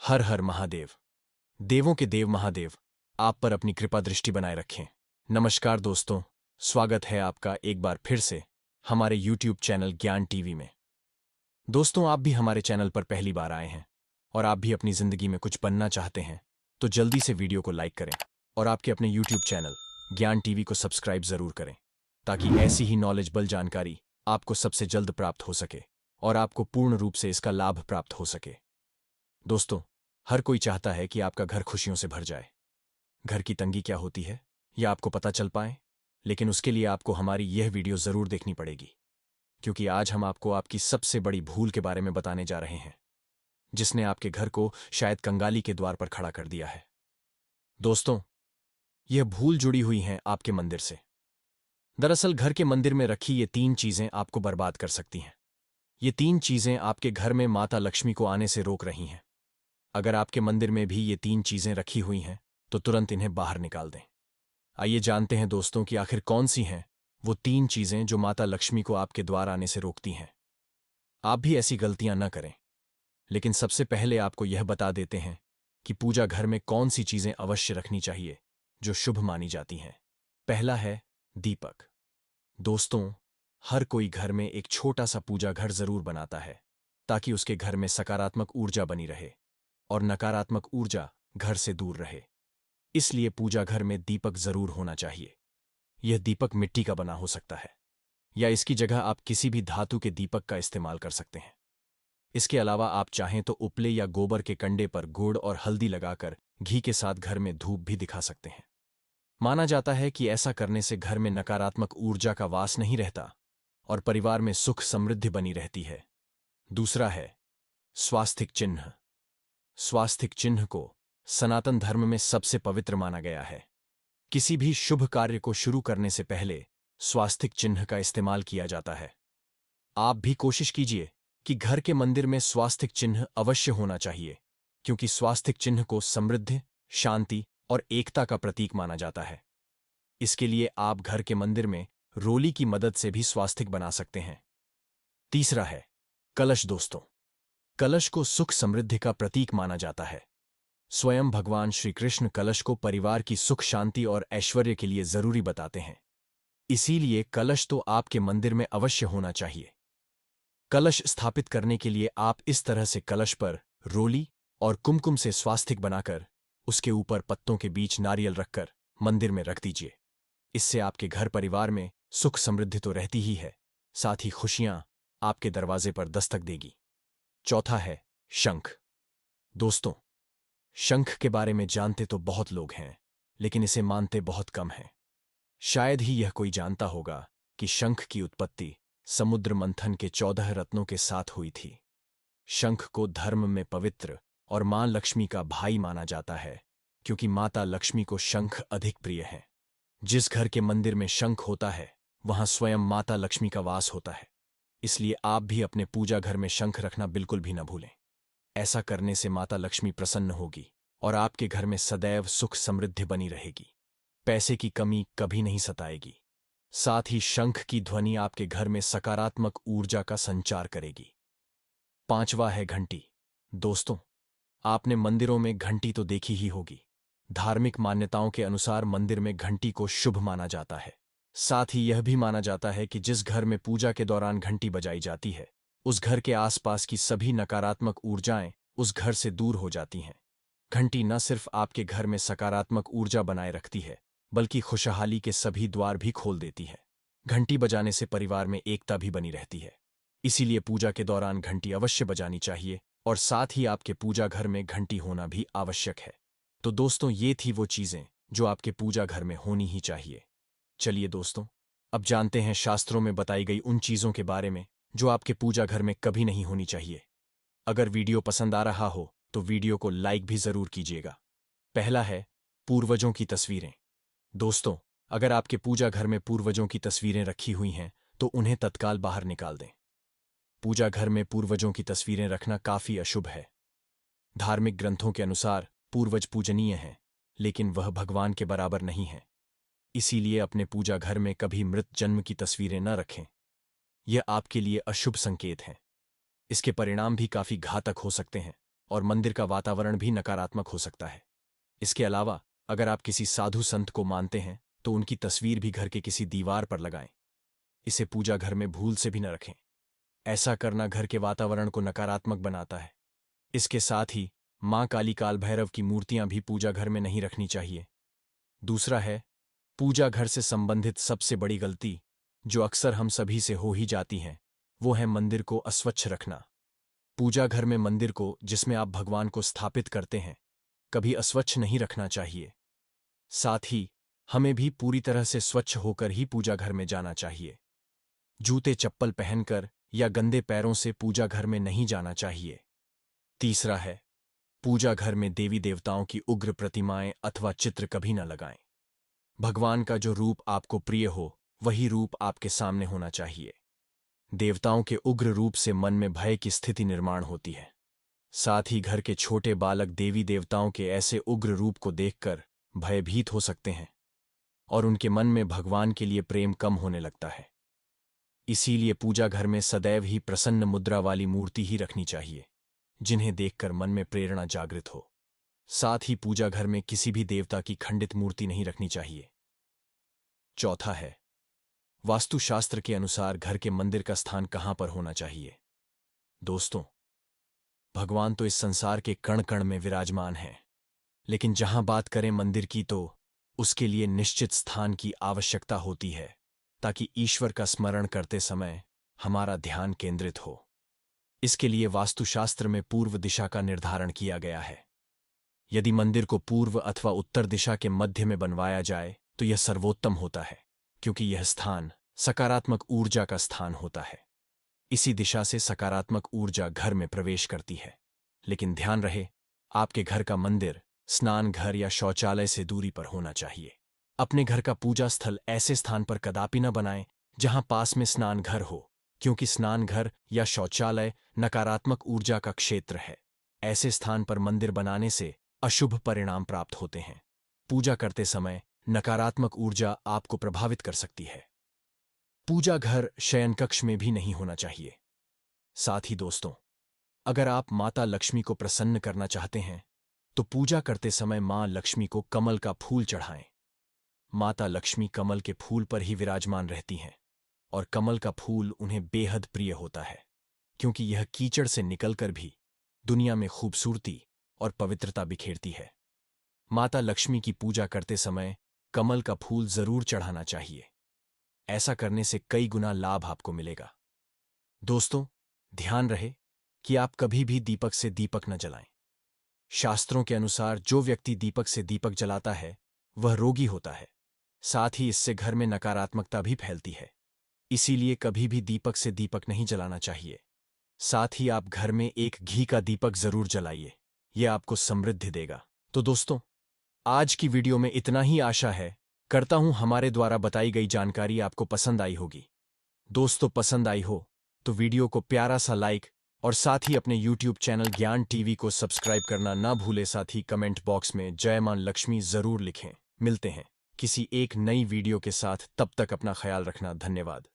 हर हर महादेव। देवों के देव महादेव आप पर अपनी कृपा दृष्टि बनाए रखें। नमस्कार दोस्तों, स्वागत है आपका एक बार फिर से हमारे YouTube चैनल ज्ञान टीवी में। दोस्तों, आप भी हमारे चैनल पर पहली बार आए हैं और आप भी अपनी जिंदगी में कुछ बनना चाहते हैं तो जल्दी से वीडियो को लाइक करें और आपके अपने YouTube चैनल ज्ञान टीवी को सब्सक्राइब जरूर करें ताकि ऐसी ही नॉलेजेबल जानकारी आपको सबसे जल्द प्राप्त हो सके और आपको पूर्ण रूप से इसका लाभ प्राप्त हो सके। दोस्तों, हर कोई चाहता है कि आपका घर खुशियों से भर जाए। घर की तंगी क्या होती है यह आपको पता चल पाए, लेकिन उसके लिए आपको हमारी यह वीडियो जरूर देखनी पड़ेगी, क्योंकि आज हम आपको आपकी सबसे बड़ी भूल के बारे में बताने जा रहे हैं जिसने आपके घर को शायद कंगाली के द्वार पर खड़ा कर दिया है। दोस्तों, यह भूल जुड़ी हुई है आपके मंदिर से। दरअसल घर के मंदिर में रखी ये 3 चीजें आपको बर्बाद कर सकती हैं। ये 3 चीजें आपके घर में माता लक्ष्मी को आने से रोक रही हैं। अगर आपके मंदिर में भी ये 3 चीजें रखी हुई हैं तो तुरंत इन्हें बाहर निकाल दें। आइए जानते हैं दोस्तों कि आखिर कौन सी हैं वो 3 चीजें जो माता लक्ष्मी को आपके द्वार आने से रोकती हैं। आप भी ऐसी गलतियां न करें, लेकिन सबसे पहले आपको यह बता देते हैं कि पूजा घर में कौन सी चीजें अवश्य रखनी चाहिए जो शुभ मानी जाती हैं। पहला है दीपक। दोस्तों, हर कोई घर में एक छोटा सा पूजा घर जरूर बनाता है ताकि उसके घर में सकारात्मक ऊर्जा बनी रहे और नकारात्मक ऊर्जा घर से दूर रहे। इसलिए पूजा घर में दीपक जरूर होना चाहिए। यह दीपक मिट्टी का बना हो सकता है या इसकी जगह आप किसी भी धातु के दीपक का इस्तेमाल कर सकते हैं। इसके अलावा आप चाहें तो उपले या गोबर के कंडे पर गुड़ और हल्दी लगाकर घी के साथ घर में धूप भी दिखा सकते हैं। माना जाता है कि ऐसा करने से घर में नकारात्मक ऊर्जा का वास नहीं रहता और परिवार में सुख समृद्धि बनी रहती है। दूसरा है स्वास्तिक चिन्ह। स्वास्तिक चिन्ह को सनातन धर्म में सबसे पवित्र माना गया है। किसी भी शुभ कार्य को शुरू करने से पहले स्वास्तिक चिन्ह का इस्तेमाल किया जाता है। आप भी कोशिश कीजिए कि घर के मंदिर में स्वास्तिक चिन्ह अवश्य होना चाहिए, क्योंकि स्वास्तिक चिन्ह को समृद्धि, शांति और एकता का प्रतीक माना जाता है। इसके लिए आप घर के मंदिर में रोली की मदद से भी स्वास्तिक बना सकते हैं। तीसरा है कलश। दोस्तों, कलश को सुख समृद्धि का प्रतीक माना जाता है। स्वयं भगवान श्री कृष्ण कलश को परिवार की सुख शांति और ऐश्वर्य के लिए जरूरी बताते हैं। इसीलिए कलश तो आपके मंदिर में अवश्य होना चाहिए। कलश स्थापित करने के लिए आप इस तरह से कलश पर रोली और कुमकुम से स्वास्तिक बनाकर उसके ऊपर पत्तों के बीच नारियल रखकर मंदिर में रख दीजिए। इससे आपके घर परिवार में सुख समृद्धि तो रहती ही है, साथ ही खुशियां आपके दरवाजे पर दस्तक देगी। चौथा है शंख। दोस्तों, शंख के बारे में जानते तो बहुत लोग हैं, लेकिन इसे मानते बहुत कम हैं। शायद ही यह कोई जानता होगा कि शंख की उत्पत्ति समुद्र मंथन के 14 रत्नों के साथ हुई थी। शंख को धर्म में पवित्र और मां लक्ष्मी का भाई माना जाता है, क्योंकि माता लक्ष्मी को शंख अधिक प्रिय है। जिस घर के मंदिर में शंख होता है वहां स्वयं माता लक्ष्मी का वास होता है। इसलिए आप भी अपने पूजा घर में शंख रखना बिल्कुल भी न भूलें। ऐसा करने से माता लक्ष्मी प्रसन्न होगी और आपके घर में सदैव सुख समृद्धि बनी रहेगी। पैसे की कमी कभी नहीं सताएगी। साथ ही शंख की ध्वनि आपके घर में सकारात्मक ऊर्जा का संचार करेगी। पांचवा है घंटी। दोस्तों, आपने मंदिरों में घंटी तो देखी ही होगी। धार्मिक मान्यताओं के अनुसार मंदिर में घंटी को शुभ माना जाता है। साथ ही यह भी माना जाता है कि जिस घर में पूजा के दौरान घंटी बजाई जाती है उस घर के आसपास की सभी नकारात्मक ऊर्जाएं उस घर से दूर हो जाती हैं। घंटी न सिर्फ आपके घर में सकारात्मक ऊर्जा बनाए रखती है, बल्कि खुशहाली के सभी द्वार भी खोल देती है। घंटी बजाने से परिवार में एकता भी बनी रहती है। इसीलिए पूजा के दौरान घंटी अवश्य बजानी चाहिए और साथ ही आपके पूजा घर में घंटी होना भी आवश्यक है। तो दोस्तों, ये थी वो चीजें जो आपके पूजा घर में होनी ही चाहिए। चलिए दोस्तों, अब जानते हैं शास्त्रों में बताई गई उन चीजों के बारे में जो आपके पूजा घर में कभी नहीं होनी चाहिए। अगर वीडियो पसंद आ रहा हो तो वीडियो को लाइक भी जरूर कीजिएगा। पहला है पूर्वजों की तस्वीरें। दोस्तों, अगर आपके पूजा घर में पूर्वजों की तस्वीरें रखी हुई हैं तो उन्हें तत्काल बाहर निकाल दें। पूजा घर में पूर्वजों की तस्वीरें रखना काफी अशुभ है। धार्मिक ग्रंथों के अनुसार पूर्वज पूजनीय हैं, लेकिन वह भगवान के बराबर नहीं है। इसीलिए अपने पूजा घर में कभी मृत जन्म की तस्वीरें न रखें। यह आपके लिए अशुभ संकेत हैं। इसके परिणाम भी काफी घातक हो सकते हैं। और मंदिर का वातावरण भी नकारात्मक हो सकता है। इसके अलावा अगर आप किसी साधु संत को मानते हैं तो उनकी तस्वीर भी घर के किसी दीवार पर लगाएं। इसे पूजा घर में भूल से भी न रखें। ऐसा करना घर के वातावरण को नकारात्मक बनाता है। इसके साथ ही मां काली काल भैरव की मूर्तियां भी पूजा घर में नहीं रखनी चाहिए। दूसरा है पूजा घर से संबंधित सबसे बड़ी गलती जो अक्सर हम सभी से हो ही जाती है, वो है मंदिर को अस्वच्छ रखना। पूजा घर में मंदिर को जिसमें आप भगवान को स्थापित करते हैं कभी अस्वच्छ नहीं रखना चाहिए। साथ ही हमें भी पूरी तरह से स्वच्छ होकर ही पूजा घर में जाना चाहिए। जूते चप्पल पहनकर या गंदे पैरों से पूजा घर में नहीं जाना चाहिए। तीसरा है पूजा घर में देवी देवताओं की उग्र प्रतिमाएं अथवा चित्र कभी न लगाएं। भगवान का जो रूप आपको प्रिय हो वही रूप आपके सामने होना चाहिए। देवताओं के उग्र रूप से मन में भय की स्थिति निर्माण होती है। साथ ही घर के छोटे बालक देवी देवताओं के ऐसे उग्र रूप को देखकर भयभीत हो सकते हैं और उनके मन में भगवान के लिए प्रेम कम होने लगता है। इसीलिए पूजा घर में सदैव ही प्रसन्न मुद्रा वाली मूर्ति ही रखनी चाहिए, जिन्हें देखकर मन में प्रेरणा जागृत हो। साथ ही पूजा घर में किसी भी देवता की खंडित मूर्ति नहीं रखनी चाहिए। चौथा है वास्तुशास्त्र के अनुसार घर के मंदिर का स्थान कहां पर होना चाहिए। दोस्तों, भगवान तो इस संसार के कण कण में विराजमान हैं, लेकिन जहां बात करें मंदिर की तो उसके लिए निश्चित स्थान की आवश्यकता होती है ताकि ईश्वर का स्मरण करते समय हमारा ध्यान केंद्रित हो। इसके लिए वास्तुशास्त्र में पूर्व दिशा का निर्धारण किया गया है। यदि मंदिर को पूर्व अथवा उत्तर दिशा के मध्य में बनवाया जाए तो यह सर्वोत्तम होता है, क्योंकि यह स्थान सकारात्मक ऊर्जा का स्थान होता है। इसी दिशा से सकारात्मक ऊर्जा घर में प्रवेश करती है। लेकिन ध्यान रहे, आपके घर का मंदिर स्नान घर या शौचालय से दूरी पर होना चाहिए। अपने घर का पूजा स्थल ऐसे स्थान पर कदापि न बनाएं जहां पास में स्नान घर हो, क्योंकि स्नान घर या शौचालय नकारात्मक ऊर्जा का क्षेत्र है। ऐसे स्थान पर मंदिर बनाने से अशुभ परिणाम प्राप्त होते हैं। पूजा करते समय नकारात्मक ऊर्जा आपको प्रभावित कर सकती है। पूजा घर शयन कक्ष में भी नहीं होना चाहिए। साथ ही दोस्तों, अगर आप माता लक्ष्मी को प्रसन्न करना चाहते हैं तो पूजा करते समय मां लक्ष्मी को कमल का फूल चढ़ाएं। माता लक्ष्मी कमल के फूल पर ही विराजमान रहती हैं और कमल का फूल उन्हें बेहद प्रिय होता है, क्योंकि यह कीचड़ से निकलकर भी दुनिया में खूबसूरती और पवित्रता बिखेरती है। माता लक्ष्मी की पूजा करते समय कमल का फूल जरूर चढ़ाना चाहिए। ऐसा करने से कई गुना लाभ आपको मिलेगा। दोस्तों, ध्यान रहे कि आप कभी भी दीपक से दीपक न जलाएं। शास्त्रों के अनुसार जो व्यक्ति दीपक से दीपक जलाता है वह रोगी होता है। साथ ही इससे घर में नकारात्मकता भी फैलती है। इसीलिए कभी भी दीपक से दीपक नहीं जलाना चाहिए। साथ ही आप घर में एक घी का दीपक जरूर जलाइए, यह आपको समृद्धि देगा। तो दोस्तों, आज की वीडियो में इतना ही। आशा है करता हूं हमारे द्वारा बताई गई जानकारी आपको पसंद आई होगी। दोस्तों, पसंद आई हो तो वीडियो को प्यारा सा लाइक और साथ ही अपने YouTube चैनल ज्ञान टीवी को सब्सक्राइब करना ना भूले। साथ ही कमेंट बॉक्स में जय मां लक्ष्मी जरूर लिखें। मिलते हैं किसी एक नई वीडियो के साथ, तब तक अपना ख्याल रखना। धन्यवाद।